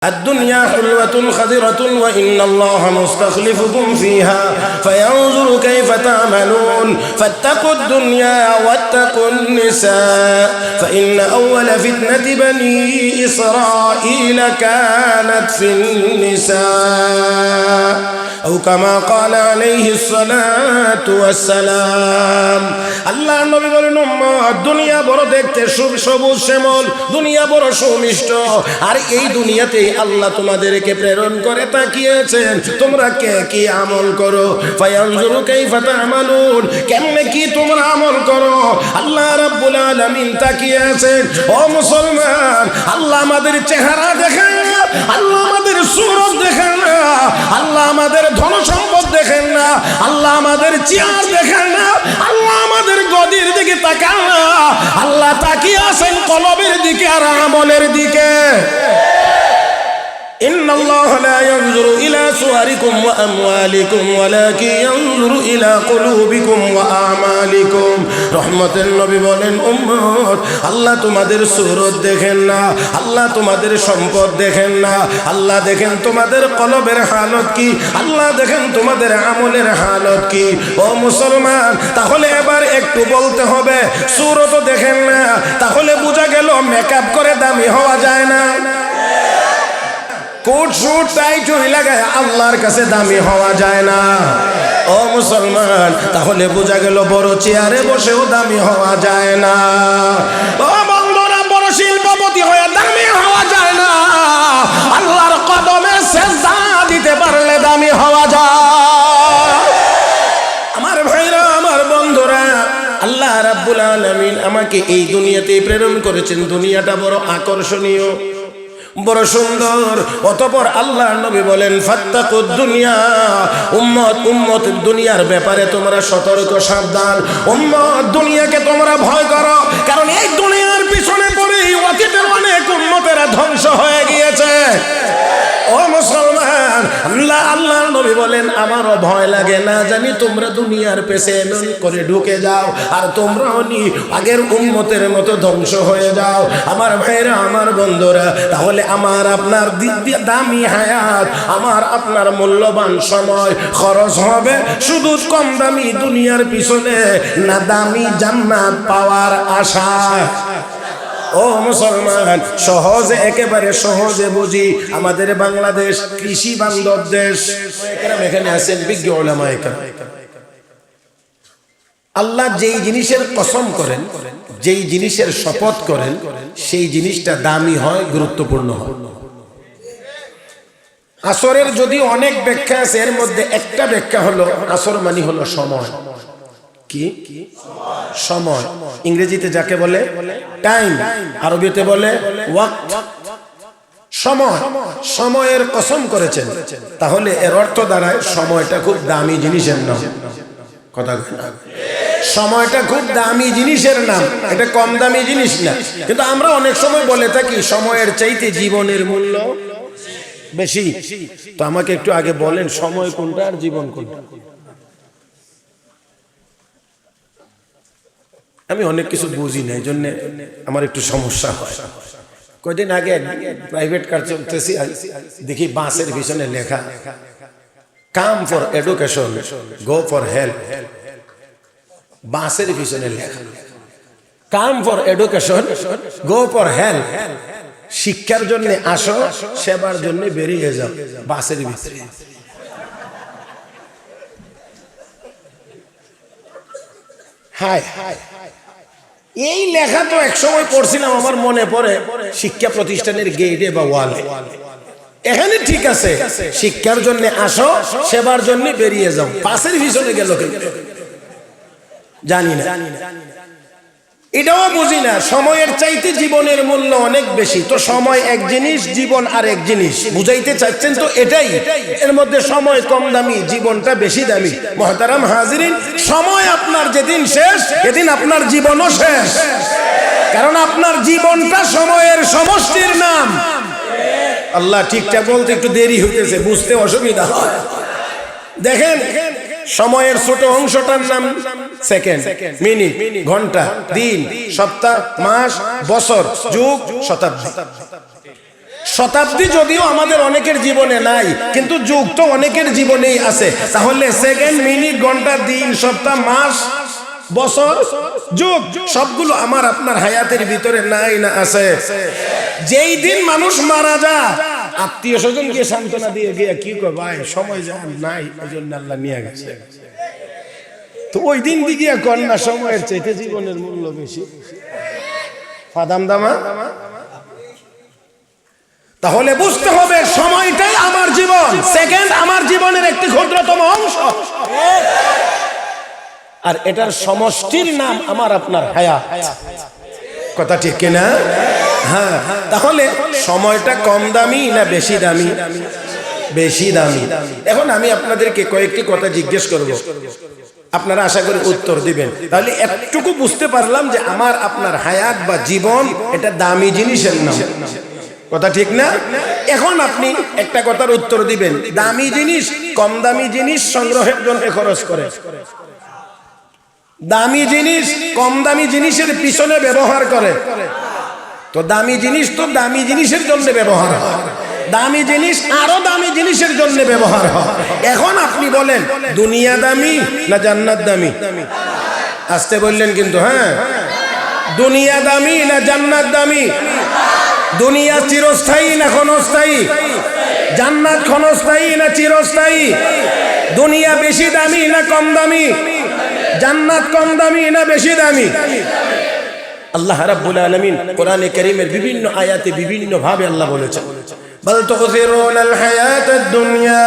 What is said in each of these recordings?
الدنيا حلوة خضرة وإن الله مستخلفكم فيها فينظر كيف تعملون فاتقوا الدنيا واتقوا النساء فإن أول فتنة بني إسرائيل كانت في النساء أو كما قال عليه الصلاة والسلام الله নবী বলেন উম্মত দুনিয়া বড় দেখতে সবুজ শ্যামল দুনিয়া বড় সুমিষ্ট আর এই দুনিয়াতে আল্লাহ তোমাদেরকে প্রেরণ করে তাকিয়েছেন তোমরা কে কি আমল করো ফায়ানজুরু কাইফা তা'মালুন কেমনে কি তোমরা আমল করো আল্লাহ রাব্বুল আলামিন তাকিয়েছেন ও মুসলমান আল্লাহ আমাদের চেহারা দেখেন না আল্লাহ আমাদের সূরত দেখেন না আল্লাহ আমাদের ধন সম্পদ দেখেন না আল্লাহ আমাদের চেহারা দেখেন না আল্লাহ আমাদের গদির দিকে তাকান না আল্লাহ তাকিয়ে আছেন কলবের দিকে আর আমলের দিকে إن الله لا ينظر إلى صوركم وأموالكم ولكن ينظر إلى قلوبكم وأعمالكم رحمة النبي বলেন উম্মত আল্লাহ তোমাদের সূরত দেখেন না আল্লাহ তোমাদের সম্পদ দেখেন না আল্লাহ দেখেন তোমাদের কলবের হালত কি আল্লাহ দেখেন তোমাদের আমলের হালত কি ও মুসলমান তাহলে এবার একটু বলতে হবে সূরত দেখেন না তাহলে বোঝা গেল মেকআপ করে দামি হওয়া যায় না কোট শুট টাই চুড়ি লাগায় আল্লাহর কাছে দামি হওয়া যায় না ও মুসলমান তাহলে বোঝা গেল বড় চেয়ারে বসেও দামি হওয়া যায় না ও বন্ধুরা বড় শিল্পপতি হয়ে দামি হওয়া যায় না আল্লাহর কদমে সেজদা দিতে পারলে দামি হওয়া যায় আমার ভাইরা আমার বন্ধুরা আল্লাহ রাব্বুল আলামিন আমাকে এই দুনিয়াতে প্রেরণ করেছেন দুনিয়াটা বড় আকর্ষণীয় বড় সুন্দর অতঃপর আল্লাহর নবী বলেন ফাত্তাকুদ দুনিয়া উম্মত দুনিয়ার ব্যাপারে তোমরা সতর্ক সাবধান উম্মত দুনিয়াকে তোমরা ভয় করো কারণ এই দুনিয়ার পিছনে পড়েই অতীতের অনেক উম্মতেরা ধ্বংস হয়ে গিয়েছে ও মুসলমান আল্লাহর নবী বলেন আমারও ভয় লাগে না জানি তোমরা দুনিয়ার পেছে এমন করে ঢুকে যাও আর তোমরাও আগের উম্মতের মতো ধ্বংস হয়ে যাও আমার ভাইরা আমার বন্ধুরা তাহলে আমার আপনার দামি হায়াত আমার আপনার মূল্যবান সময় খরচ হবে শুধু কম দামি দুনিয়ার পিছনে না দামি জান্নাত পাওয়ার আশা ও মুসলমান সহজে একেবারে সহজে বুঝি আমাদের বাংলাদেশ কৃষি বান্ধব দেশ এখানে আছেন বিজ্ঞ উলামা একরাম আল্লাহ যেই জিনিসের কসম করেন যেই জিনিসের শপথ করেন সেই জিনিসটা দামি হয় গুরুত্বপূর্ণ হয় আসরের যদি অনেক ব্যাখ্যা আছে এর মধ্যে একটা ব্যাখ্যা হলো আসর মানে হলো সময় কি সময় ইংরেজিতে যাকে বলে টাইম আরবিতে বলে ওয়াক্ত সময় সময়ের কসম করেছেন তাহলে এর অর্থ দাঁড়ায় সময়টা খুব দামি জিনিসের নাম কথা সময়টা খুব দামি জিনিসের নাম এটা কম দামি জিনিস না কিন্তু আমরা অনেক সময় বলে থাকি সময়ের চাইতে জীবনের মূল্য বেশি তো আমাকে একটু আগে বলেন সময় কোনটা আর জীবন কোনটা আমি অনেক কিছু বুঝি না এই জন্য আমার একটু সমস্যা হয় কয়দিন আগে প্রাইভেট কার চলতেছি দেখি বাসের পিছনে লেখা come for education go for help বাসের পিছনে লেখা come for education go for help শিক্ষার জন্য আসো সেবার জন্য বেরিয়ে যাও বাসের ভিতরে হায় এই লেখা তো একসময় পড়ছিলাম আমার মনে পড়ে শিক্ষা প্রতিষ্ঠানের গেটে বা ওয়ালে এখানে ঠিক আছে শিক্ষার জন্য আসো সেবার জন্য বেরিয়ে যাও পাশের পিছনে গেল জানি না এটাও বুঝি না সময়ের চাইতে জীবনের মূল্য অনেক বেশি তো সময় এক জিনিস জীবন আর এক জিনিস বুঝাইতে চাচ্ছেন তো এটাই এর মধ্যে সময় কম দামি জীবনটা বেশি দামি মুহতারাম হাজিরিন সময় আপনার যেদিন শেষ সেদিন আপনার জীবনও শেষ কারণ আপনার জীবনটা সময়ের সমষ্টির নাম আল্লাহ ঠিকঠাক বলতে একটু দেরি হইতেছে বুঝতে অসুবিধা হয় দেখেন সময়ের ছোট অংশটার নাম সেকেন্ড মিনিট ঘন্টা দিন সপ্তাহ মাস বছর যুগ শতাব্দী শতাব্দী যদিও আমাদের অনেকের জীবনে নাই, কিন্তু যুগ তো অনেকের জীবনেই আছে। তাহলে সেকেন্ড, মিনিট, ঘন্টা, দিন, সপ্তাহ, মাস, বছর, যুগ সবগুলো আমার আপনার হায়াতের ভিতরে নাই না আছে? যেই দিন মানুষ মারা যায়, আত্মীয় স্বজন গিয়ে সান্ত্বনা দিয়ে গিয়ে কি কয়, ভাই সময় যায় নাই, ওই জন্য আল্লাহ নিয়ে গেছে। তো ওই দিন দিকে কন্যা সময়ের চাইতে জীবনের মূল্য বেশি। ফাদাম দামা। তাহলে বুঝতে হবে সময়টাই আমার জীবন, সেকেন্ড আমার জীবনের একটি ক্ষুদ্রতম অংশ, আর এটার সমষ্টির নাম আমার আপনার হায়াত। কথা ঠিক কিনা? হ্যাঁ। তাহলে সময়টা কম দামি না বেশি দামি? বেশি দামি। এখন আমি আপনাদেরকে কয়েকটি কথা জিজ্ঞেস করব, আপনারা আশা করি উত্তর দিবেন। তাহলে একটুকু বুঝতে পারলাম যে আমার আপনার হায়াত বা জীবন এটা দামি জিনিসের নাম। কথা ঠিক না? এখন আপনি একটা কথার উত্তর দিবেন, দামি জিনিস কম দামি জিনিস সংগ্রহের জন্য খরচ করে, দামি জিনিস কম দামি জিনিসের পিছনে ব্যবহার করে। তো দামি জিনিস তো দামি জিনিসের জন্য ব্যবহার হয়, দামি জিনিস আরো দামি জিনিসের জন্য ব্যবহার হয়। এখন আপনি বলেন দুনিয়া দামি না জান্নাত দামি? আসতে বললেন কিন্তু, হ্যাঁ। দুনিয়া দামি না জান্নাত দামি? দুনিয়া চিরস্থায়ী না ক্ষণস্থায়ী? জান্নাত ক্ষণস্থায়ী না চিরস্থায়ী? দুনিয়া বেশি দামি না কম দামি? জান্নাত কম দামি না বেশি দামি? আল্লাহ রাব্বুল আলামিন কোরআনে কারীমের বিভিন্ন আয়াতে বিভিন্ন ভাবে আল্লাহ বলেছেন, বাল তুযিরুনাল হায়াতাদ দুনিয়া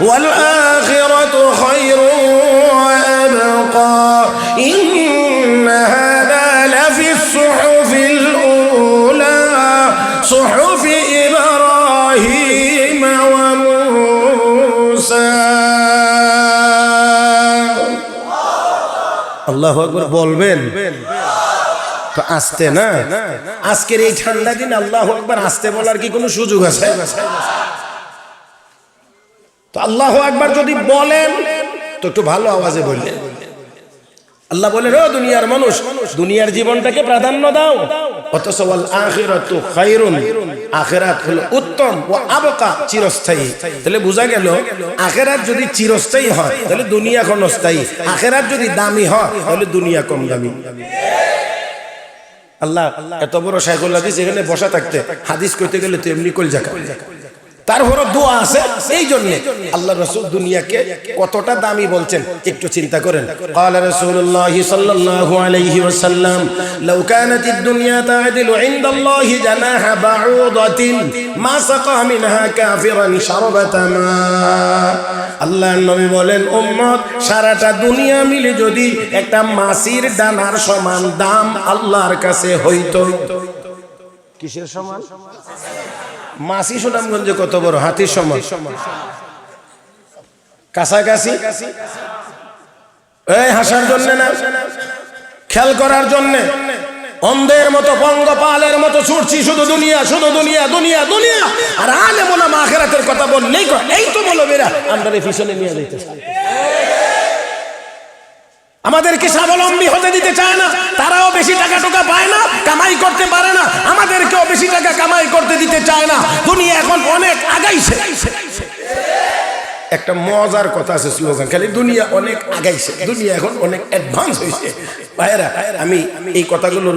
ওয়াল আখিরাতু খায়রুন ওয়া আবকা ইন্না হাযা লাফিস সুহুফিল উলা সুহুফি ইব্রাহিম ওয়া মূসা। আল্লাহু আকবার বলবেন তো আসতে না? আজকের এই ঠান্ডা দিন আল্লাহু আকবার আসতে বলার কি কোনো সুযোগ আছে? তো আল্লাহু আকবার যদি বলেন তো একটু ভালো আওয়াজে বললেন। আল্লাহ বলেন, ও দুনিয়ার মানুষ, দুনিয়ার জীবনটাকে প্রাধান্য দাও, অথচ ওয়াল আখিরাতু খায়রুন, আখিরাত হলো উত্তম, ও আবকা চিরস্থায়ী। তাহলে বোঝা গেল আখিরাত যদি চিরস্থায়ী হয় তাহলে দুনিয়া ক্ষণস্থায়ী, আখিরাত যদি দামি হয় তাহলে দুনিয়া কম দামি। আল্লাহ এত বড় শাইখুল হাদিস এখানে বসা থাকতে হাদিস করতে গেলে তো এমনি কল জাকা, তারপরও দোয়া আছে। এই জন্য আল্লাহ রাসূল দুনিয়াকে কতটা দামি বলছেন একটু চিন্তা করেন। قال رسول الله صلى الله عليه وسلم لو كانت الدنيا تعدل عند الله جناح بعوضة ما سقى منها كافرا شربة ماء। আল্লাহর নবী বলেন, উম্মত সারাটা দুনিয়া মিলে যদি একটা মাছির ডানার সমান দাম আল্লাহর কাছে হইতো। কিসের সমান? মাছি সুনামগঞ্জে কত বড়? হাতির সমান, কাছাকাছি। এই হাসার জন্য না, খেয়াল করার জন্য অন্ধের মতো পঙ্গপালের মতো ছুটছি, শুধু দুনিয়া, শুধু দুনিয়া, দুনিয়া, দুনিয়া। আর আলেম ওলামা আখিরাতের কথা বললেই এই তো মৌলবীরা আমরা পিছনে নিয়ে যাইতেছে, আমাদেরকে স্বাবলম্বী হতে দিতে চায় না। তারাও বেশি টাকা টোকা পায় না, কামাই করতে পারে না, আমাদেরকেও বেশি টাকা কামাই করতে দিতে চায় না। দুনিয়া এখন অনেক আগাইছে। একটা মজার কথা আছে, স্লোগান খালি দুনিয়া অনেক আগাইছে, দুনিয়া এখন অনেক অ্যাডভান্স হয়েছে। ভাইরা, আমি এই কথাগুলো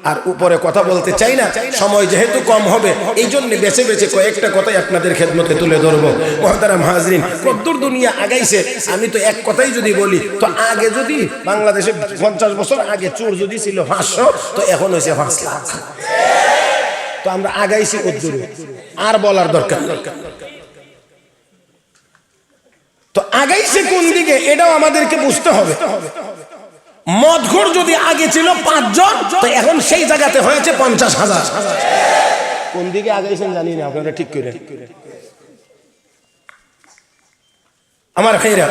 আর উপরে কথা বলতে চাই না, সময় যেহেতু কম হবে এই জন্য বেছে বেছে কয়েকটা কথাই আপনাদের খেদমতে তুলে ধরবো। মুহতারাম হাজরিন, কদ্দুর দুনিয়া আগাইছে আমি তো এক কথাই যদি বলি, তো আগে যদি বাংলাদেশে 50 বছর আগে চোর যদি ছিল 500, তো এখন হয়েছে 5 লাখ। তো আমরা আগাইছি কদ্দুর, আর বলার দরকার। তো আগাইছে কোন দিকে এটাও আমাদেরকে বুঝতে হবে। মদখোর যদি আগে ছিল 5 জন, তো এখন সেই জায়গাতে হয়েছে 50,000। কোন দিকে আগাইছেন জানি না, আপনারা ঠিক করে। আমার ভাইরা,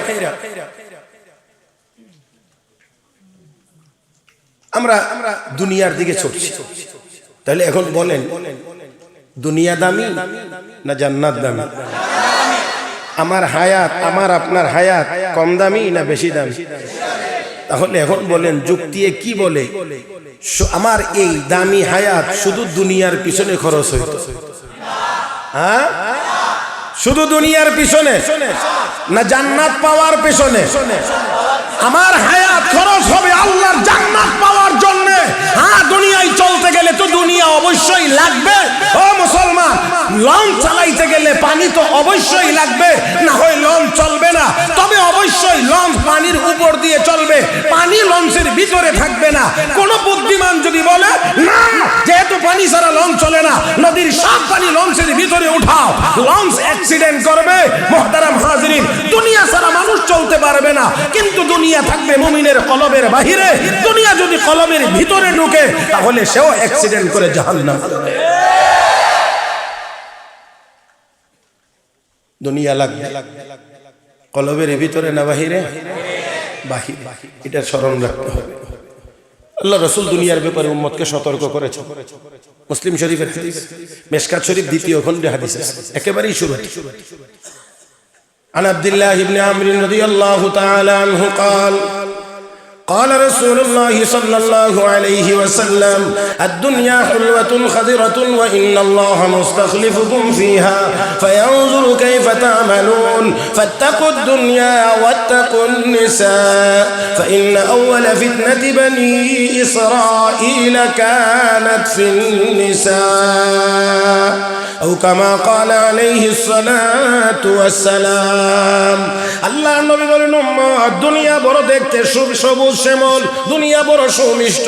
আমরা দুনিয়ার দিকে ছুটছি। তাহলে এখন বলেন দুনিয়া দামি না জান্নাত দামি? আমার হায়াত, আমার আপনার হায়াত কম দামি না বেশি দামি? তাহলে এখন বলেন যুক্তি কি বলে আমার এই দামি হায়াত শুধু দুনিয়ার পিছনে খরচ হইতো? হ্যাঁ, শুধু দুনিয়ার পিছনে না জান্নাত পাওয়ার পিছনে? আমার হায়াত খরচ হবে আল্লাহর জান্নাত পাওয়ার জন্য। হ্যাঁ, দুনিয়ায় চলতে গেলে তো দুনিয়া অবশ্যই লাগবে। ও মুসলমান, লঞ্চ চালাইতে গেলে পানি তো অবশ্যই লাগবে, না হয় লঞ্চ চলবে না। তবে অবশ্যই লঞ্চ পানির উপর দিয়ে চলবে, পানি লঞ্চের ভিতরে থাকবে না। কোন বুদ্ধিমান যদি বলে না, যেহেতু পানি ছাড়া লঞ্চ চলে না, নদীর সব পানি লঞ্চের ভিতরে উঠাও, লঞ্চ অ্যাক্সিডেন্ট করবে। মুহতারাম হাজিরিন, দুনিয়া ছাড়া মানুষ চলতে পারবে না, কিন্তু দুনিয়া থাকবে মুমিনের কলবের বাহিরে। দুনিয়া যদি কলবের ভিতরে ঢুকে, তাহলে সেও অ্যাক্সিডেন্ট করে জাহান্নাম। দুনিয়া লাগবে কলবের ভিতরে না বাহিরে? বাহিরে। এটা স্মরণ রাখতে হবে। আল্লাহ রাসূল দুনিয়ার ব্যাপারে উম্মতকে সতর্ক করেছেন। মুসলিম শরীফের হাদিস, মিশকাত শরীফ দ্বিতীয় খণ্ডে হাদিস একেবারেই শুরু। عن عبد الله بن عمرو رضي الله تعالى عنه قال قال رسول الله صلى الله عليه وسلم الدنيا حلوة خضرة وإن الله مستخلفكم فيها فينظر كيف تعملون فاتقوا الدنيا واتقوا النساء فإن أول فتنة بني إسرائيل كانت في النساء أو كما قال عليه الصلاة والسلام الله নবী বলেন, দুনিয়া বড় দেখতে সবুজ শ্যামল, দুনিয়া বড় সুমিষ্ট,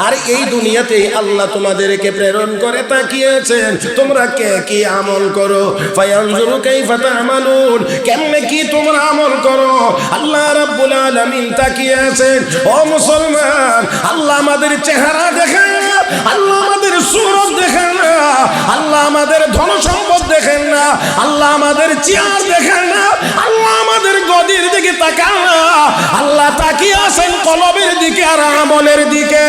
আর এই দুনিয়াতেই আল্লাহ তোমাদেরকে প্রেরণ করে তাকিয়েছেন তোমরা কে কি আমল করো। ফায়ানজুরু কাইফা তা'মালুন, কেমনে কি তোমরা আমল করো। আল্লাহ রাব্বুল আলামিন তাকিয়ে আছেন। ও মুসলমান, আল্লাহ আমাদের চেহারা দেখেন না, আল্লাহ আমাদের সূরত দেখেন না, আল্লাহ আমাদের ধন সম্পদ দেখেন না, আল্লাহ আমাদের চেহারা দেখেন না, আল্লাহ আমাদের গদির দিকে তাকান না, আল্লাহ তাকিয়ে আছেন কলবের দিকে আর আমলের দিকে।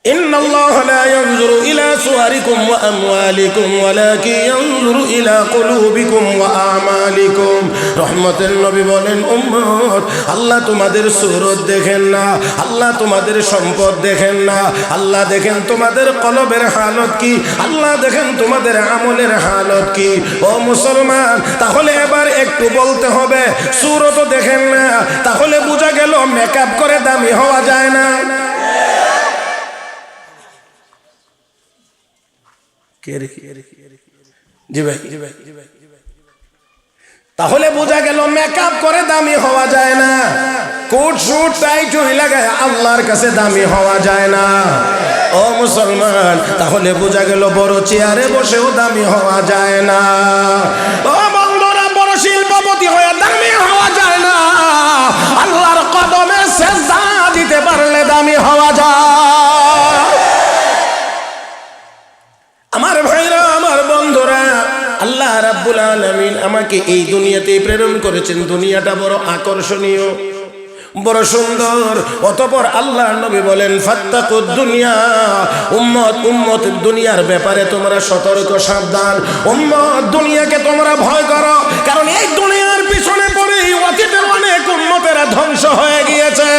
إن الله لا ينظر إلى صوركم وأموالكم ولكن ينظر إلى قلوبكم وأعمالكم রহমতের নবী বলেন, উম্মত, আল্লাহ তোমাদের সূরত দেখেন না, আল্লাহ তোমাদের সম্পদ দেখেন না, আল্লাহ দেখেন তোমাদের কলবের হালত কি, আল্লাহ দেখেন তোমাদের আমলের হালত কি। ও মুসলমান, তাহলে এবার একটু বলতে হবে, সূরত দেখেন না, তাহলে বোঝা গেল মেকআপ করে দামি হওয়া যায় না। জি ভাই, তাহলে বোঝা গেল মেকআপ করে দামি হওয়া যায় না, কোট শুট টাই টুই লাগায় আল্লাহর কাছে দামি হওয়া যায় না। ও মুসলমান, তাহলে বোঝা গেল বড় চেয়ারে বসেও দামি হওয়া যায় না। ও বন্ধুরা, বড় শিল্পপতি হয়ে দামি হওয়া যায় না, আল্লাহর কদমে সেজদা দিতে পারলে দামি হওয়া যায়। আমার ভাইরা, আমার বন্ধুরা, আল্লাহ রাব্বুল আলামিন আমাকে এই দুনিয়াতে প্রেরণ করেছেন। দুনিয়াটা বড় আকর্ষণীয়, বড় সুন্দর। অতঃপর আল্লাহর নবী বলেন, ফাত্তাকুদ দুনিয়া, উম্মত, উম্মত, দুনিয়ার ব্যাপারে তোমরা সতর্ক সাবধান। উম্মত, দুনিয়াকে তোমরা ভয় করো, কারণ এই দুনিয়ার পিছনে পড়েই অতীতের অনেক উম্মতেরা ধ্বংস হয়ে গিয়েছে।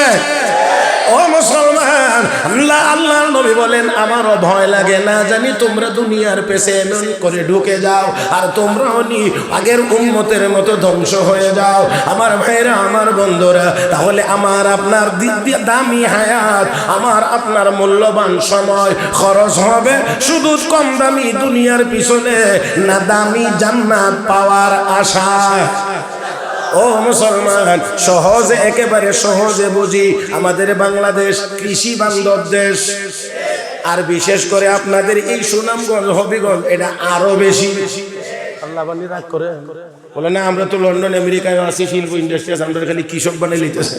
ও মুসলমান, আল্লাহর নবী বলেন, আমারও ভয় লাগে, না জানি তোমরা দুনিয়ার পেছে এমন করে ঢুকে যাও আর তোমরাও আগের উম্মতের মতো ধ্বংস হয়ে যাও। আমার ভাইরা, আমার বন্ধুরা, তাহলে আমার আপনার দামি হায়াত, আমার আপনার মূল্যবান সময় খরচ হবে শুধু কম দামি দুনিয়ার পিছনে, না দামি জান্নাত পাওয়ার আশায়। ও মুসলমান, সহজে, একেবারে সহজে বুঝি, আমাদের বাংলাদেশ কৃষি বান্ধব দেশ, আর বিশেষ করে আপনাদের এই সুনামগঞ্জ, হবিগঞ্জ, এটা আরো বেশি। আল্লাহ বানি রাগ করে বলে না, আমরা তো লন্ডন আমেরিকায় আছি, শিল্প ইন্ডাস্ট্রি আছে, আমরা খালি কৃষক বানিয়ে নিতেছে।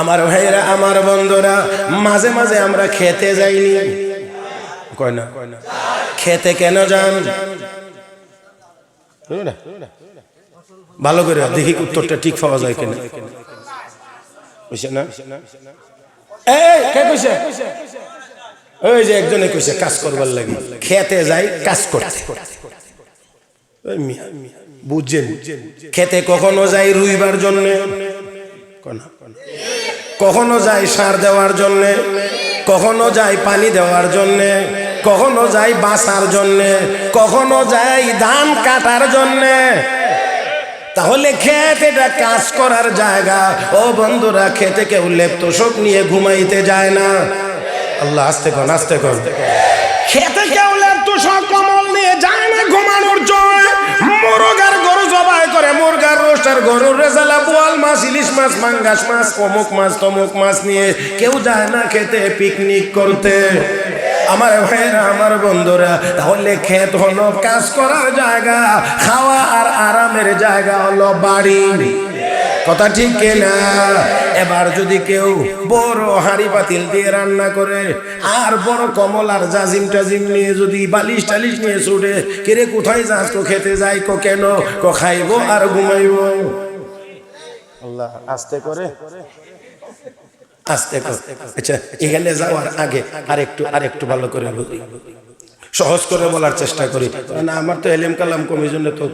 আমার ভাইয়েরা, আমার বন্ধুরা, মাঝে মাঝে আমরা খেতে যাইনি, কয় না খেতে কেন যান? ভালো করে দেখি উত্তরটা ঠিক পাওয়া যায় কিনা। বুঝছে না? ওই যে একজনে কইছে কাজ করবার লাগি খেতে যাই, কাজ করতে। বুঝছেন, খেতে কখনো যাই রুইবার জন্য, কখনো যাই সার দেওয়ার জন্য, কখনো যায় পানি দেওয়ার জন্যে, কখনো যায় বাঁচার জন্যে, কখনো যায় ধান কাটার জন্যে। তাহলে ক্ষেত এটা কাজ করার জায়গা। ও বন্ধুরা, খেতে কেউ লেপ্তশোক নিয়ে ঘুমাইতে যায় না। আল্লাহ আস্তে কর, আস্তে কর। খেতে কেউ লেপ্তশোক কমল নিয়ে যায় না ঘুমানোর জন্য। মুরগার গরু জবাই করে, মুরগার রোস্ট আর গরুর রেজালা, বোয়াল মাছ, ইলিশ মাছ, মাঙ্গাস মাছ, অমুক মাছ তমুক মাছ নিয়ে কেউ যায় না খেতে পিকনিক করতে। আমার ভাইরা, আমার বন্ধুরা, তাহলে ক্ষেত হলো কাজ করার জায়গা, খাওয়া আর আরামের জায়গা হলো বাড়ি। কথা ঠিক কিনা? এবার যদি কেউ বড় হাঁড়ি পাতিল দিয়ে রান্না করে আর বড় কমল আর জাজিম টাজিম নিয়ে যদি বালিশ টালিশ নিয়ে ছুটে, কেরে কোথায় যাস? কো খেতে যাই। কো কেন? কো খাইবো আর ঘুমাইবো। আল্লাহ আস্তে করে, আস্তে করে। আচ্ছা, এখানে যাওয়ার আগে আরেকটু ভালো করে বলি, সহজ করে বলার চেষ্টা করি। না, আমার তো এলেম কালাম কম, এই জন্য তো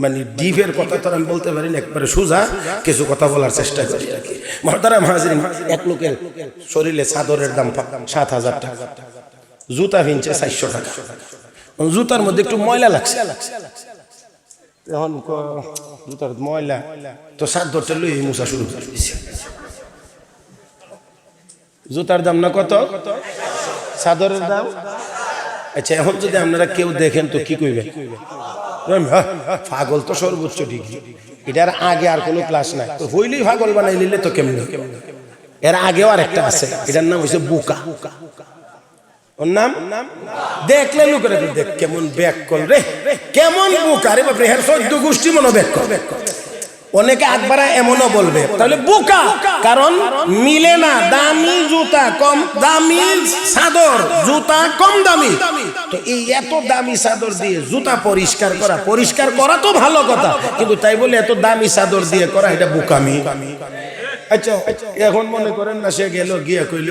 মানে ডিপের কথা তো আমি বলতে পারি না, একবারে সোজা কিছু কথা বলার চেষ্টা করি আর কি। মুহতারাম হাজিরিন, এক লোকের শরীরে চাদরের দাম 7,000 টাকা, জুতা কিনছে 400 টাকা। জুতার মধ্যে একটু ময়লা লাগছে, এখন জুতার ময়লা তো চাদরটা লই মুছা শুরু করে দিছে। জুতার দাম না কত? চাদরের দাম। আচ্ছা, এখন যদি আপনারা কেউ দেখেন তো কি কইবেন? পাগল তো সর্বোচ্চ ডিগ্রি, এটার আগে আর কোনো ক্লাস নাই। তো হইলেই পাগল বানাই নিলে তো কেমনি? এর আগেও আর একটা আছে, এটার নাম হচ্ছে বুকা। ওর নাম দেখলে লোকেরা দেখ কেমন ব্যাক কল রে, কেমন বুকা রে বাপরে, হের 14 গোষ্ঠী মনে ব্যাক কল। অনেকে আকবারা এমনও বলবে, তাহলে বোকা, কারণ মিলে না। দামি জুতা কম দামি, চাদর জুতা কম দামি। তো এই এত দামি চাদর দিয়ে জুতা পরিষ্কার করা তো ভালো কথা, কিন্তু তাই বলে এত দামি চাদর দিয়ে করা, এটা বোকামি। আচ্ছা, এখন মনে করেন না, সে গেল গিয়া কইল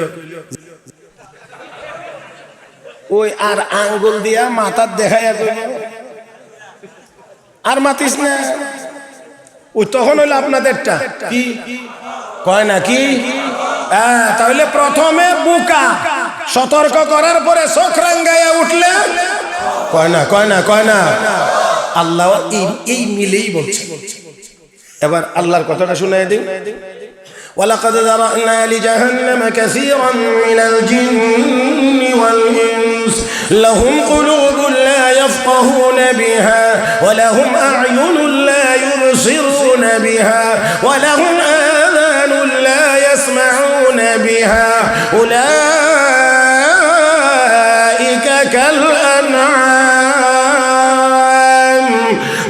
ওই আর আঙ্গুল দিয়া মাথার দেখাইয়া কইল আর মাতিস না, ওই তখন হইলো আপনাদেরটা কি কয় না কি? তাহলে প্রথমে বুকা, সতর্ক করার পরে চোখ রাঙ্গাইয়া উঠলে কয় না। আল্লাহ এই মিলেই বলছে। এবার আল্লাহর কথাটা শুনাই দিন। ওয়ালাকাদ যারানা লিজাহান্নামা কাসীরান মিনাল জিন্নি ওয়াল ইনস লাহুম কুলুবুন লা ইয়াফকাহুনা বিহা ওয়া লাহুম আ'য়ুনুন লা ইউবসিরুনা বিহা ওয়া লাহুম আযানুন লা ইয়াসমাউনা বিহা উলাইকা কাল আনআম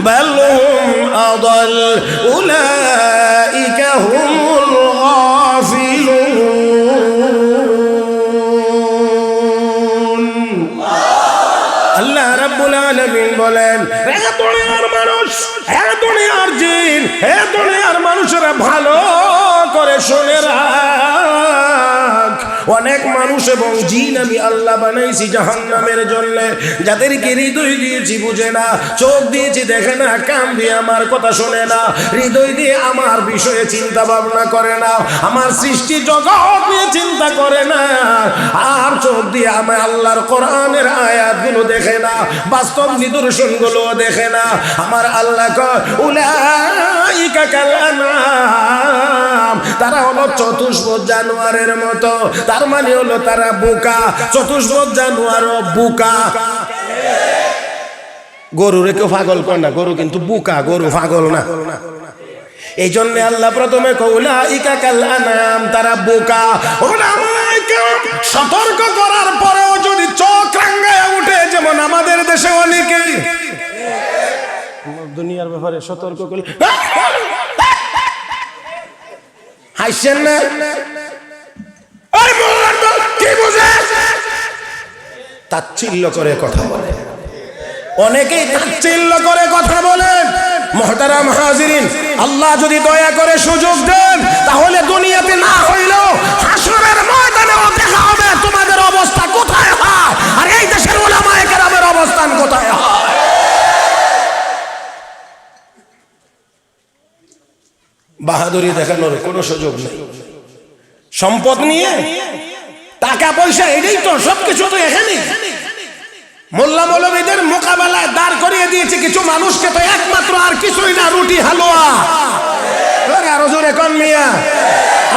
বাল হুম আদাল উলাইকা হুমুল গাফিলুন। আল্লাহ রাব্বুল আলামিন বলেন, হে দুনিয়ার মানুষ, হে দুনিয়ার জিন, হে দুনিয়ার মানুষেরা ভালো করে শুনে রাখ। অনেক মানুষ এবং জিন আমি আল্লাহ বানাইছি জাহান্নামের জন্য, যাদেরকে হৃদয় দিয়েছি বুঝে না, চোখ দিয়েছি দেখে না, কান দিয়ে আমার কথা শোনে না, হৃদয় দিয়ে আমার বিষয়ে চিন্তা ভাবনা করে না, আমার সৃষ্টি জগৎ নিয়ে চিন্তা করে না, আর চোখ দিয়ে আমি আল্লাহর কোরআনের আয়াতগুলো দেখে না, বাস্তব নিদর্শনগুলো দেখে না। আমার আল্লাহ কয় উলাইকা কাল আনআম, তারা হলো চতুষ্পদ জানোয়ারের মতো। তার মানে হলো তারা বোকা, চতুষ্পদ জানোয়ার বোকা। গরুরে কেউ পাগল করে না, গরু কিন্তু বোকা, গরু পাগল না। এই জন্য আল্লাহ প্রথমে উলাইকা কাল আনআম, তারা বোকা। সতর্ক করার পরেও যদি চোখ রাঙ্গায় উঠে, যেমন আমাদের দেশে অনেকেই দুনিয়ার ব্যাপারে সতর্ক করলে হাসছেন না, কি বুঝে তাচ্ছিল্য করে কথা বলে, অনেকেই তাচ্ছিল্য করে কথা বলেন। মুহতারাম হাজিরিন, আল্লাহ যদি দয়া করে সুযোগ দেন, তাহলে দুনিয়াতে না হইলেও হাসরের ময়দানেও দেখা হবে তোমাদের অবস্থা কোথায় হয়, আর এই দেশের উলামায়ে কেরামের অবস্থান কোথায় হয়। বাহাদুরি দেখানোর কোনো সুযোগ নেই। সম্পদ নিয়ে টাকা পয়সা এটাই তো, সবকিছু তো এখানে। মোল্লা মৌলবীদের মোকাবেলায় দাঁড় করিয়ে দিয়েছে কিছু মানুষকে, তো একমাত্র আর কিছুই না, রুটি হালুয়া। আরো জোরে কোন মিয়া।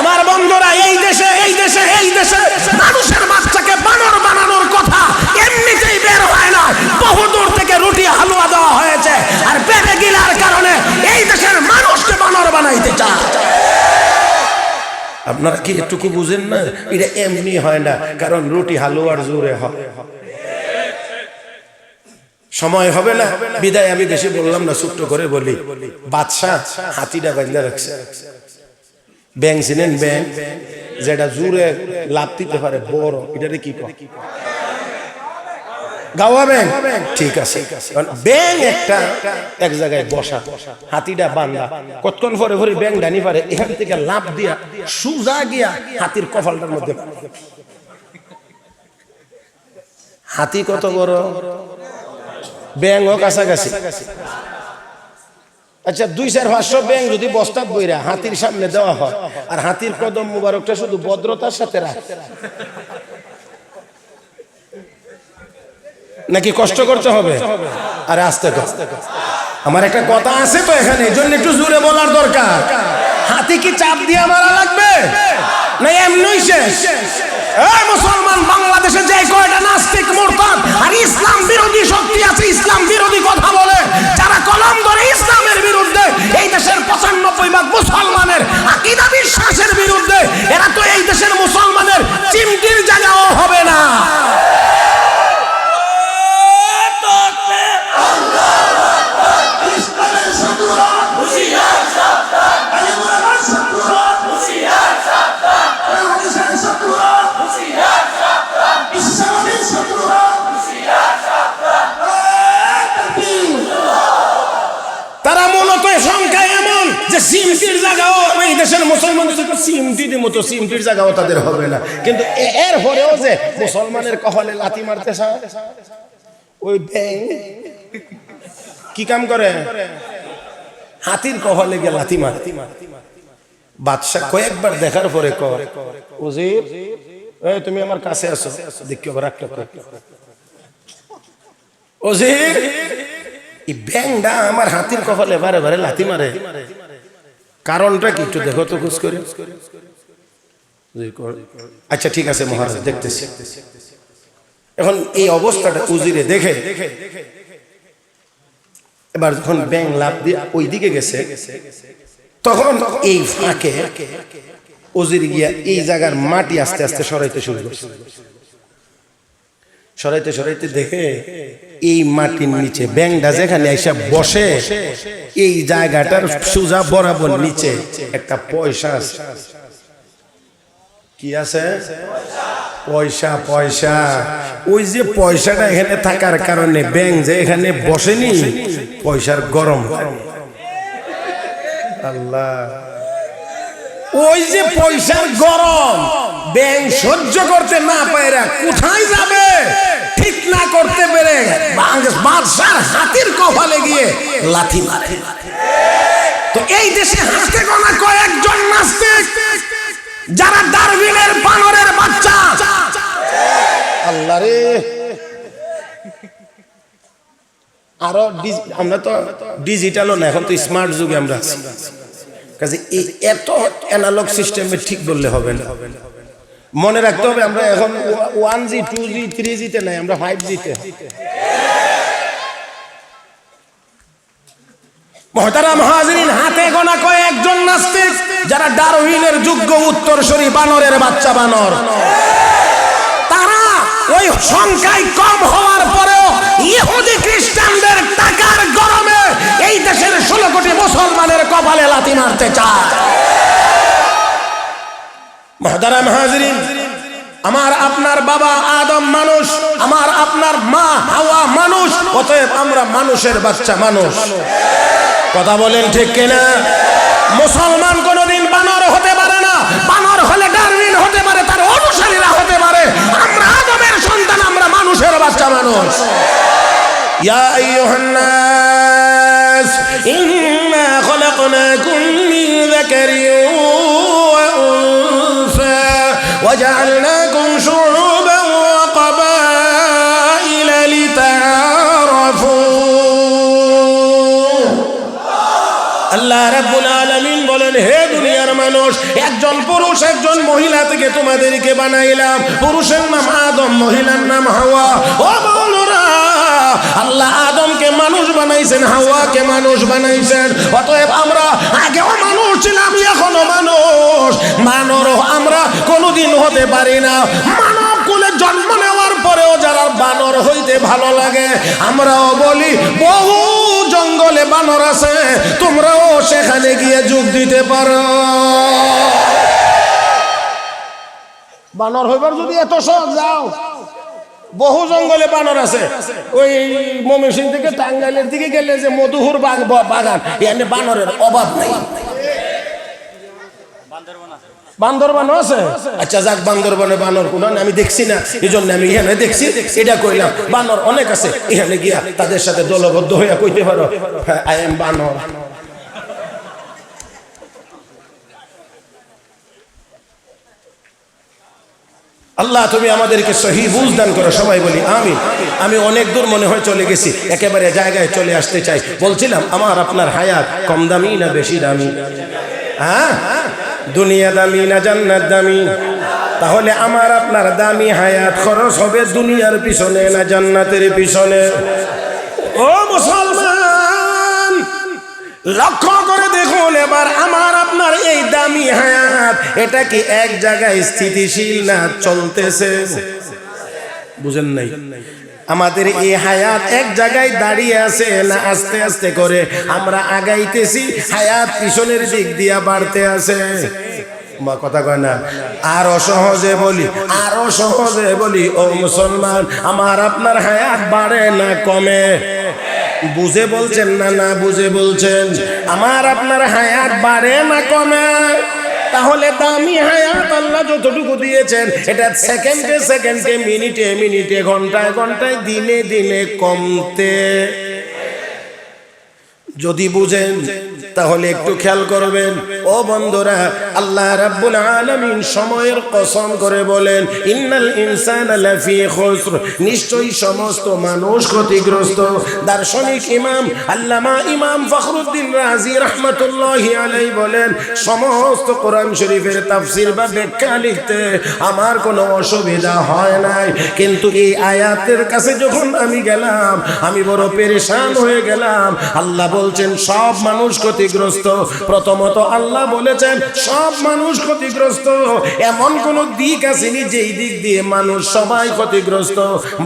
আমার বন্ধুরা, এই দেশে মানুষের বাচ্চাকে বানর বানানোর কথা এমনিতেই বের হয় না, বহুদূর থেকে রুটি হালুয়া দেওয়া হয়েছে, আর পেটে গিলার কারণে এই দেশের মানুষকে বানর বানাইতে চায়। আপনারা কি একটুকু বুঝেন না? এটা এমনি হয় না, কারণ রুটি হালুয়ার জোরে হয়। সময় হবে না বিদায় আমি বেশি বললাম না, ছোট্ট করে বলি। বাদশা হাতিটা বাঁধা রাখছে। ব্যাং চিনেন? ব্যাং যেটা জোরে লাভ দিতে পারে, বড়, এটারে কি কয়? গাওয়া ব্যাং। ঠিক আছে, ব্যাং একটা এক জায়গায় বসা, হাতিটা বান্ধা, কতক্ষণ পরে পরে ব্যাং ডানি পারে এখান থেকে লাভ দিয়া সুজা গিয়া হাতির কপালটার মধ্যে। হাতি কত বড়, ব্যাংও কাছাকাছি। আচ্ছা, 200-500 ব্যাং যদি বস্তা বইরা হাতির সামনে দেওয়া হয়, আর হাতির কদম মুবারকটা শুধু ভদ্রতার সাথে রাখে, নাকি কষ্ট করতে হবে? আর আস্তে আস্তে, আমার একটা কথা আছে তো এখানে, এই জন্য একটু জোরে বলার দরকার। হাতি কি চাপ দিয়ে মারা লাগবে না এমনি শেষ? এই মুসলমান, বাংলাদেশে যে কয়টা নাস্তিক, মুরতাদ আর ইসলাম বিরোধী শক্তি আছে, ইসলাম বিরোধী কথা বলে, যারা কলম ধরে ইসলামের বিরুদ্ধে, এই দেশের 95% মুসলমানের আকীদা বিশ্বাসের বিরুদ্ধে, এরা তো এই দেশের মুসলমানের চিমটির জায়গাও হবে না। তারা মূলত সংখ্যা এমন যে সিমটির জায়গাও এই দেশের মুসলমানদের সিমটির মতো সিমটির জায়গাও তাদের হবে না, কিন্তু এর পরেও যে মুসলমানের কপালে লাথি মারতে চায়, ওই ব্যাং কি কাম করে? হাতির কপালে গিয়ে লাথি মারে। বাদশাহ কয়েকবার দেখার পরে কয়, উজির, এই তুমি আমার কাছে আসো, দেখি আবার একটা করে। উজির, এই ব্যাংটা আমার হাতির কপালে বারে বারে লাথি মারে, কারণটা কি একটু দেখো তো, খোঁজ করে। আচ্ছা ঠিক আছে মহারাজ, দেখতেছি। এখন এই অবস্থাটা উজিরে দেখে, এবার যখন ব্যাং লাভ দিয়ে ওই দিকে গেছে, তখন এই ফাঁকে উজির গিয়া এই জায়গার মাটি আস্তে আস্তে সরাইতে শুরু করছে। সরাইতে সরাইতে দেখে এই মাটির নিচে ব্যাংটা যেখানে এসে বসে, এই জায়গাটার সোজা বরাবর নিচে একটা পয়সা আছে। কি আছে? পয়সা। পয়সা, ওই যে পয়সাটা এখানে থাকার কারণে ব্যাং যে এখানে বসেনি, পয়সার গরম। আল্লাহ, ওই যে পয়সার গরম ব্যাং সহ্য করতে না পারে কোথায় যাবে ঠিক না করতে পেরে বাদশার হাতির কপালে গিয়ে লাথি মারে। তো এই দেশে হাতে গোনা কয়েকজন নাস্তিক যারা ডারউইনের বানরের বাচ্চা। আল্লাহ রে, আরো আমরা তো ডিজিটালও না, এখন তো স্মার্ট যুগে আমরা আছি, কাজে এত অ্যানালগ সিস্টেমে ঠিক বললে হবে না। মনে রাখতে হবে আমরা এখন 1G 2G 3G তে নাই, আমরা 5G তে। মুহতারাম হাজিরিন, হাতে গোনা কয়েকজন নাস্তিক যারা ডারউইনের যোগ্য উত্তরসূরি, বানরের বাচ্চা বানর, তারা ওই সংখ্যায় কম হওয়ার পরেও ইহুদি খ্রিস্টানদের টাকার গরমে এই দেশের 16 কোটি মুসলমানের কপালে লাথি মারতে চায়। মুহতারাম হাজিরিন, আমার আপনার বাবা আদম মানুষ, আমার আপনার মা হাওয়া মানুষ, অতএব আমরা মানুষের বাচ্চা মানুষ। কথা বলেন ঠিক কিনা? মুসলমান কোনদিন বানর হতে পারে না, বানর হলে ডারউইন হতে পারে, তার অনুসারীরা হতে পারে। আমরা আদমের সন্তান, আমরা মানুষের বাচ্চা মানুষ। ইয়া আইয়ুহান নাস ইন্না খলাকনাকুম মিন যাকারিন ওয়া উনসা وجعلناكم شعوبا وقبائل لتعارفوا আল্লাহ রাব্বুল আলামিন বলেন, হে দুনিয়ার মানুষ, একজন পুরুষ একজন মহিলা থেকে তোমাদেরকে বানাইলাম। পুরুষের নাম আদম, মহিলার নাম হাওয়া। ও বন্ধুরা, আল্লাহ আদমকে মানুষ বানাইছেন, হাওয়াকে মানুষ বানাইছেন। অতএব আমরা আগেও মানুষ ছিলাম, এখনো মানুষ। মানব আমরা কোনোদিন হতে পারি না। মানব কুলে জন্ম নেওয়ার পরেও যারা বানর হইতে ভালো লাগে, আমরাও বলি বহু জঙ্গলে বানর আছে, তোমরাও সেখানে গিয়ে যোগ দিতে পারো। বানর হইবার যদি এত সহজ, যাও, বহু জঙ্গলে বানর আছে। ওই ময়মনসিংহ থেকে টাঙ্গাইলের দিকে গেলে যে মধুহুর বাগান, এখানে বানরের অভাব নেই। বান্দরবানও আছে। আচ্ছা যাক, বান্দরবানে বানর কোন আমি দেখছি না, এই জন্য আমি এখানে দেখছি, এটা কইলাম। বানর অনেক আছে, এখানে গিয়া তাদের সাথে দলবদ্ধ হইয়া কইতে পারো, আই এম বানর। আল্লাহ তুমি আমাদেরকে সহি বুঝ দান করো, সবাই বলি আমিন। আমি অনেক দূর মনে হয় চলে গেছি, একেবারে জায়গায় চলে আসতে চাই। বলছিলাম আমার আপনার হায়াত কম দামি না বেশি দামি? হ্যাঁ, দুনিয়া দামি না জান্নাত দামি? তাহলে আমার আপনার দামি হায়াত খরচ হবে দুনিয়ার পিছনে না জান্নাতের পিছনে? ও মুসলমান, লক্ষ্য করে দেখুন এবার আমার আপনার এই দামি হায়াত, এটা কি এক জায়গায় স্থিতিশীল না চলতেছে? বুঝেন নাই? আমাদের এই হায়াত এক জায়গায় দাঁড়িয়ে আছে না আস্তে আস্তে করে আমরা আগাইতেছি? হায়াত পিছনের দিক দিয়া বাড়তে আছে। কথা কয় না? আরো সহজে বলি, আরো সহজে বলি, ও মুসলমান, আমার আপনার হায়াত বাড়ে না কমে? বুঝে বলছেন না না বুঝে বলছেন? আমার আপনার হায়াত বাড়ে না কমে? তাহলে দামি হায়াত আল্লাহ যতটুকু দিয়েছেন, এটা সেকেন্ডে সেকেন্ডে, মিনিটে মিনিটে, ঘন্টায় ঘন্টায়, দিনে দিনে কমতে। যদি বুঝেন তাহলে একটু খেয়াল করবেন। ও বন্ধুরা, আল্লাহ রাব্বুল আলামিন সময়ের কসম করে বলেন, ইন্নাল ইনসানা লাফি খুসর, নিশ্চয়ই সমস্ত মানুষ ক্ষতিগ্রস্ত। দার্শনিক ইমাম আল্লামা ইমাম ফখরুদ্দিন রাজি রাহমাতুল্লাহি আলাইহি বলেন, সমস্ত কোরআন শরীফের তাফসীর বা ব্যাখ্যা লিখতে আমার কোনো অসুবিধা হয় নাই, কিন্তু এই আয়াতের কাছে যখন আমি গেলাম, আমি বড় পেরেশান হয়ে গেলাম। আল্লাহ বলছেন সব মানুষ ক্ষতিগ্রস্ত। প্রথমত আল্লাহ বলেছেন সব মানুষ ক্ষতিগ্রস্ত। এমন কোন দিক আসেনি যেই দিক দিয়ে মানুষ সবাই ক্ষতিগ্রস্ত।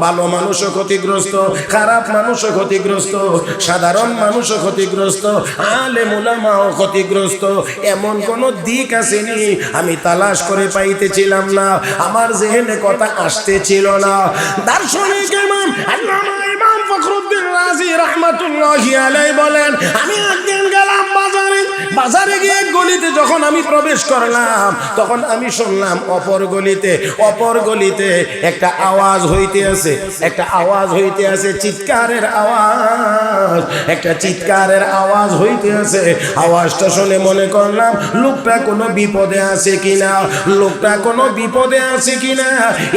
ভালো মানুষও ক্ষতিগ্রস্ত, খারাপ মানুষও ক্ষতিগ্রস্ত, সাধারণ মানুষও ক্ষতিগ্রস্ত, আলেম উলামাও ক্ষতিগ্রস্ত। এমন কোন দিক আসেনি আমি তালাশ করে পাইতেছিলাম না, আমার জেহেনে কথা আসতেছিল না। দার্শনিক ইমাম আল্লামা ইমাম ফখরুদ্দিন রাজি রাহমাতুল্লাহি আলাইহি বলেন, আমি একদিন গেলাম বাজারে, বাজারে গিয়ে গলিতে যখন আমি প্রবেশ করলাম, তখন আমি শুনলাম অপর গলিতে একটা আওয়াজ হইতে আছে, একটা আওয়াজ হইতে আছে, চিৎকারের আওয়াজ, একটা চিৎকারের আওয়াজ হইতে আছে। আওয়াজটা শুনে মনে করলাম লোকটা কোনো বিপদে আছে কিনা, লোকটা কোনো বিপদে আছে কিনা।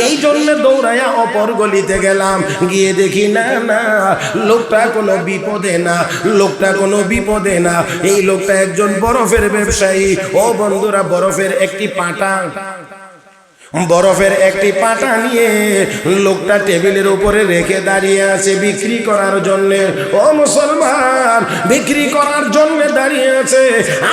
এই জন্য দৌড়াইয়া অপর গলিতে গেলাম, গিয়ে দেখি না না, লোকটা কোনো বিপদে না, লোকটা কোনো বিপদে না। এই লোকটা একজন বরফের ব্যবসায়ী। ও বন্ধুরা, বরফের একটি পাটা নিয়ে লোকটা টেবিলের উপরে রেখে দাঁড়িয়ে আছে বিক্রি করার জন্য। ও মুসলমান, বিক্রি করার জন্য দাঁড়িয়ে আছে,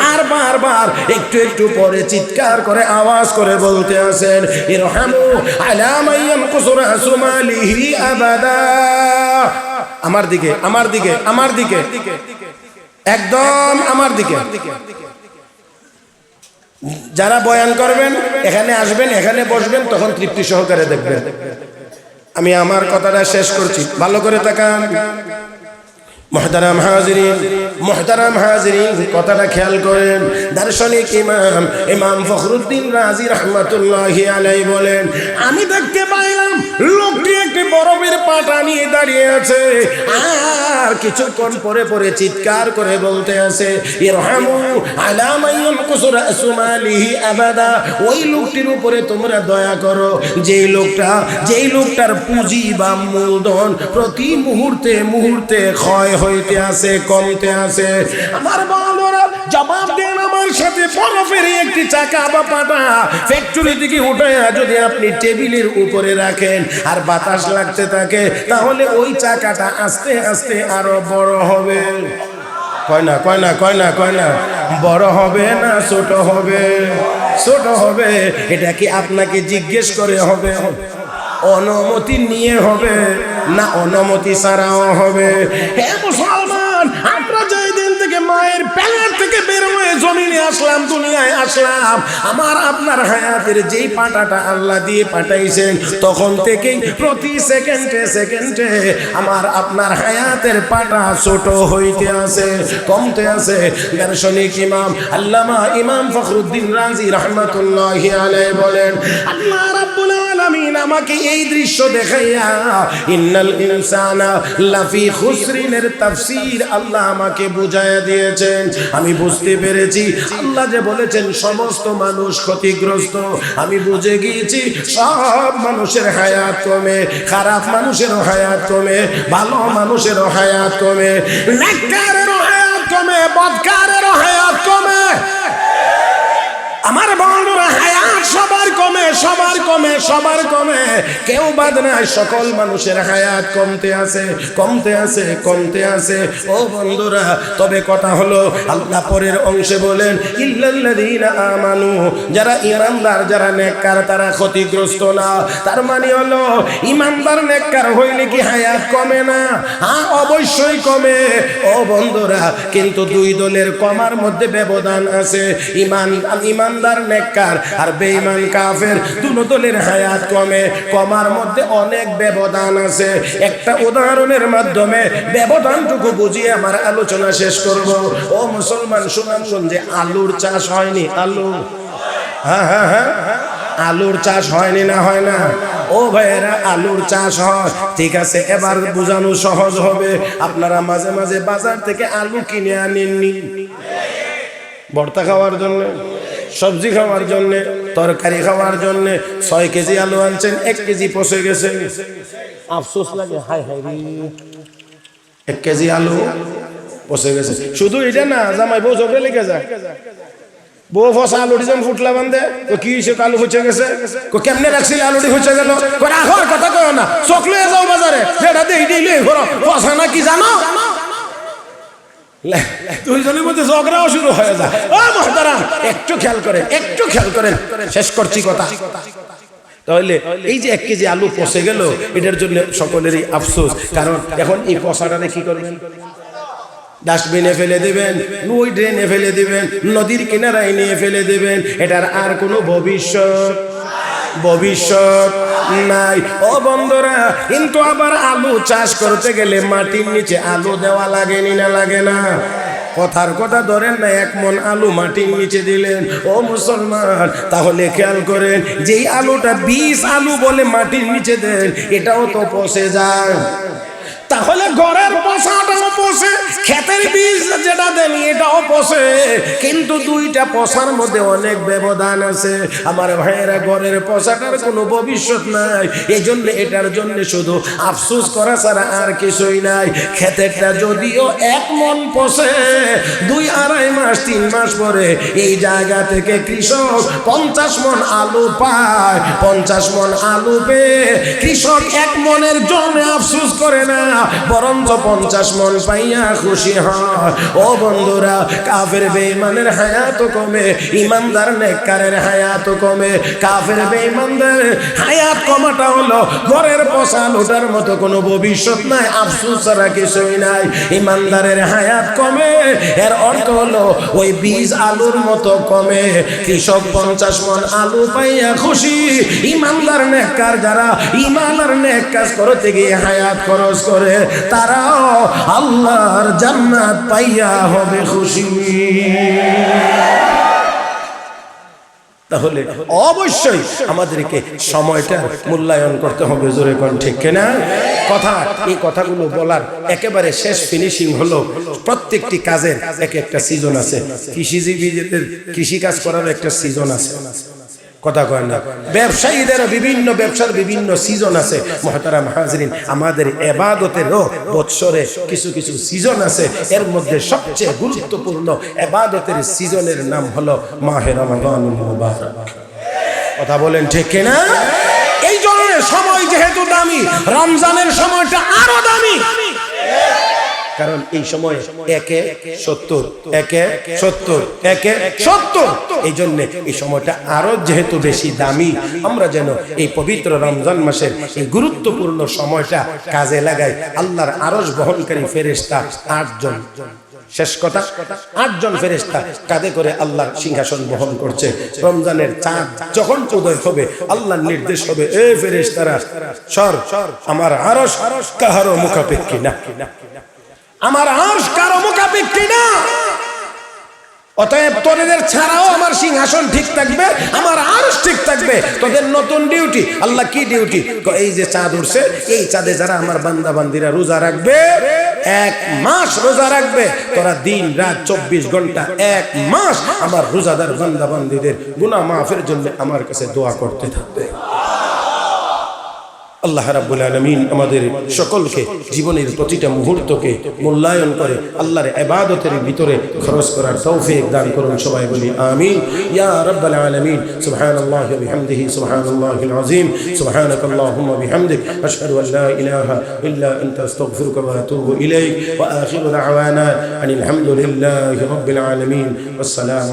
আর বারবার একটু একটু পরে চিৎকার করে আওয়াজ করে বলতে আছেন, ইরহামু আলা মান ইয়ানকুসু রাসু মালিহি আবাদা। আমার দিকে, আমার দিকে, আমার দিকে, একদম আমার দিকে। যারা বয়ান করবেন এখানে আসবেন, এখানে বসবেন, তখন তৃপ্তি সহকারে দেখবেন। আমি আমার কথাটা শেষ করছি, ভালো করে তাকান। মুহতারাম হাজিরিন, কথাটা খেয়াল করেন। দার্শনিক ইমাম ফখরুদ্দিন রাজি রাহমাতুল্লাহি আলাইহি বলেন, আমি দেখতে পাইলাম লোকটি একটি বরফের পাটা নিয়ে দাঁড়িয়ে আছে, আর কিছুক্ষণ পরে পরে চিৎকার করে বলতে আছে, ইরহামু আলা মান ইয়ানকুসু রাসু মালিহি আবাদা। ওই লোকটির উপরে তোমরা দয়া করো যেই লোকটার পুঁজি বা মূলধন প্রতি মুহূর্তে মুহূর্তে ক্ষয় হইতে আছে, কমতে আছে। আমার বন্ধুরা জবাব দেন আমার সাথে, বরফের একটি চাকা বা পাটা ফ্যাক্টরি থেকে উঠে যদি আপনি টেবিলের উপরে রাখেন আর বাতাস লাগতে থাকে, তাহলে ওই চাকাটা আস্তে আস্তে আরো বড় হবে। কয় না বড় হবে না ছোট হবে? ছোট হবে। এটা কি আপনাকে জিজ্ঞেস করে হবে? অনুমতি নিয়ে হবে না অনুমতি ছাড়াও হবে? হে মুসলমান, আমরা যেই দিন থেকে মায়ের পেট থেকে বের হয়ে জমিনে আসলাম, দুনিয়ায় আসলাম, আমার আপনার হায়াতের যেই পাটাটা আল্লাহ দিয়ে পাঠাইছেন, তখন থেকেই প্রতি সেকেন্ডে সেকেন্ডে আমার আপনার হায়াতের পাটা ছোট হইতে আছে, কমতে আছে। দার্শনিক আল্লামা ইমাম ফখরুদ্দিন রাজি রাহমাতুল্লাহি আলাইহি বলেন, আল্লাহ রাব্বুল আলামিন আমাকে এই দৃশ্য দেখাইয়া ইন্নাল ইনসানা লাফি খুসরিনের তাফসীর আল্লাহ আমাকে বুঝাইয়া দিয়েছেন। আমি বুঝতে পেরেছি আল্লাহ যে বলেছেন সমস্ত মানুষ ক্ষতিগ্রস্ত। আমি বুঝে গিয়েছি সব মানুষের হায়াত কমে, খারাপ মানুষেরও হায়াত কমে, ভালো মানুষেরও হায়াত কমে, নেককারেরও হায়াত কমে, বদকারেরও হায়াত কমে। আমার বন্ধুরা, হায়াত সবার কমে, কেউ বাদ নাই। সকল মানুষের হায়াত কমতে আছে। ও বন্ধুরা, তবে কথা হলো আল্লাহ পরের অংশে বলেন, ইল্লাল্লাযীনা আমানু, যারা ঈমানদার, যারা নেককার, তারা ক্ষতিগ্রস্ত না। তার মানে হলো ঈমানদার নেককার হইলে কি হায়াত কমে না? হ্যাঁ, অবশ্যই কমে। ও বন্ধুরা, কিন্তু দুই দলের কমার মধ্যে ব্যবধান আছে। ইমানদার নেককার আর বেঈমান কাফের, দুটো দলের হায়াত কমার মধ্যে অনেক ব্যবধান আছে। একটা উদাহরণের মাধ্যমে ব্যবধানটুকু বুঝিয়ে আমার আলোচনা শেষ করব। ও মুসলমান, সুনামগঞ্জে আলুর চাষ হয়নি? হ্যাঁ, আলুর চাষ হয়নি না? হয় না? ও ভাইয়েরা, আলুর চাষ হয়, ঠিক আছে। এবার বোঝানো সহজ হবে। আপনারা মাঝে মাঝে বাজার থেকে আলু কিনে আনেননি? ভর্তা খাওয়ার জন্য, সবজি খাওয়ার জন্য, তরকারি খাওয়ার জন্য 6 কেজি আলু আনছেন, 1 কেজি পচে গেছে। আফসোস লাগে, হায় হায় রে, 1 কেজি আলু পচে গেছে। শুধু এটা না, জামাই বউ ঝগড়ে লেগে যায়। বউ ফসা আলুটি যেমন ফুটলা বান্ধে, কি আলু ফুচে গেছে, কেমনে রাখছিল আলুটি ফুচে গেল, কথা কয় না, চোখ লয়ে যাও বাজারে, যেটা দিলে ফসা না কি জানো, দুইজনের মধ্যে ঝগড়াও শুরু হয়ে যায়। ও মুহতারাম, একটু খেয়াল করেন, শেষ করছি কথা। তাহলে এই যে 1 কেজি আলু পচে গেল, এটার জন্য সকলেরই আফসোস। কারণ এখন এই পচাটারে কি করবেন? ডাস্টবিনে ফেলে দেবেন, ওই ড্রেনে ফেলে দেবেন, নদীর কিনারায় নিয়ে ফেলে দেবেন। এটার আর কোনো ভবিষ্যৎ নাই। ও বন্ধুরা, কিন্তু আবার আলু চাষ করতে গেলে মাটির নিচে আলু দেওয়া লাগেনি না? লাগে না? কথার কথা ধরেন না, 1 মণ আলু মাটির নিচে দিলেন। ও মুসলমান, তাহলে খেয়াল করেন, যেই আলুটা 20 আলু বলে মাটির নিচে দেন, এটাও তো পচে যায়। তাহলে ঘরের পচাটাও পচে, ক্ষেতের বীজ যেটা দেন এটাও পচে, কিন্তু দুইটা পচার মধ্যে অনেক ব্যবধান আছে। আমার ভাইয়েরা, ঘরের পচাটার কোনো ভবিষ্যৎ নাই। এই জন্য এটার জন্য শুধু আফসোস করা ছাড়া আর কিছুই নাই। ক্ষেতেরটা যদিও 1 মণ পচে, 2-2.5 মাস 3 মাস পরে এই জায়গা থেকে কৃষক 50 মণ আলু পায়। 50 মণ আলু পেয়ে কৃষক 1 মণের জন্য আফসোস করে না, বরঞ্চ 50 মণ পাইয়া খুশি হয়। ও বন্ধুরা, কাফের বেঈমানের হায়াত কমে, ইমানদার নেককারের হায়াত কমে। কাফের বেঈমানদের হায়াত কমাটা হলো ঘরের পচা লোটার মতো কোনো ভবিষ্যৎ নাই, আফসোস ছাড়া কিছুই নাই। ইমানদারের হায়াত কমে, এর অর্থ হলো ওই বীজ আলুর মতো কমে। কৃষক 50 মণ আলু পাইয়া খুশি, ইমানদার নেককার যারা ঈমান আর নেক কাজ করতে গিয়ে হায়াত খরচ করে, তারাও আল্লাহর জান্নাত পাইয়া হবে খুশি। তাহলে অবশ্যই আমাদেরকে সময়টা মূল্যায়ন করতে হবে। জোরে কোন ঠিক কিনা কথা? এই কথাগুলো বলার একেবারে শেষ ফিনিশিং হলো, প্রত্যেকটি কাজের এক একটা সিজন আছে। কৃষিজীবীদের কৃষি কাজ করার একটা সিজন আছে, কথা কয় না? ব্যবসায়ীদের বিভিন্ন ব্যবসার বিভিন্ন সিজন আছে। মুহতারাম হাজিরিন, আমাদের ইবাদতেরও বৎসরে কিছু কিছু সিজন আছে। এর মধ্যে সবচেয়ে গুরুত্বপূর্ণ ইবাদতের সিজনের নাম হলো মাহে রমাদানুল মুবারক। কথা বলেন ঠিক কিনা? এই জন্য সময় যেহেতু দামি, রমজানের সময়টা আরো দামি, কারণ এই সময় 1-70 1-70 এই জন্য এই সময়টা আরো যেহেতু বেশি দামি, আমরা যেন এই পবিত্র রমজান মাসের এই গুরুত্বপূর্ণ সময়টা কাজে লাগাই। আল্লাহর আরশ বহনকারী ফেরেশতা 8 জন, শেষ কথা, 8 জন ফেরেশতা কাঁধে করে আল্লাহর সিংহাসন বহন করছে। রমজানের চাঁদ যখন উদয় হবে, আল্লাহর নির্দেশ হবে, এ ফেরেশতারা সর, আমার আরশ কাহারো মুখাপেক্ষী না, আমার আরশ কারো মুখাপেক্ষী না। অতএব তোদের ছাড়াও আমার সিংহাসন ঠিক থাকবে, আমার আরশ ঠিক থাকবে। তোদের নতুন ডিউটি। আল্লাহ কি ডিউটি? এই যে চাঁদ উঠছে, এই চাঁদে যারা আমার বান্দা বান্দিরা রোজা রাখবে, 1 মাস রোজা রাখবে, তোরা দিন রাত 24 ঘন্টা 1 মাস আমার রোজাদার বান্দা বান্দিদের গুনাহ মাফের জন্য আমার কাছে দোয়া করতে থাকবে। আল্লাহ রাব্বুল আলামিন আমাদের সকলকে জীবনের প্রতিটা মুহূর্তকে মূল্যায়ন করে আল্লাহর ইবাদতের ভিতরে খরচ করার তৌফিক দান করুন। সবাই বলি আমিন ইয়া রাব্বাল আলামিন। সুবহানাল্লাহি ওয়া বিহামদিহি সুবহানাল্লাহিল আযীম। সুবহানাকাল্লাহুম্মা বিহামদিক আশহাদু আল লা ইলাহা ইল্লা আনতা আস্তাগফিরুকা ওয়া আতুবু ইলাইক ওয়া আখিরু দাওয়ানা আনিল হামদুলিল্লাহি রাব্বিল আলামিন। আসসালামু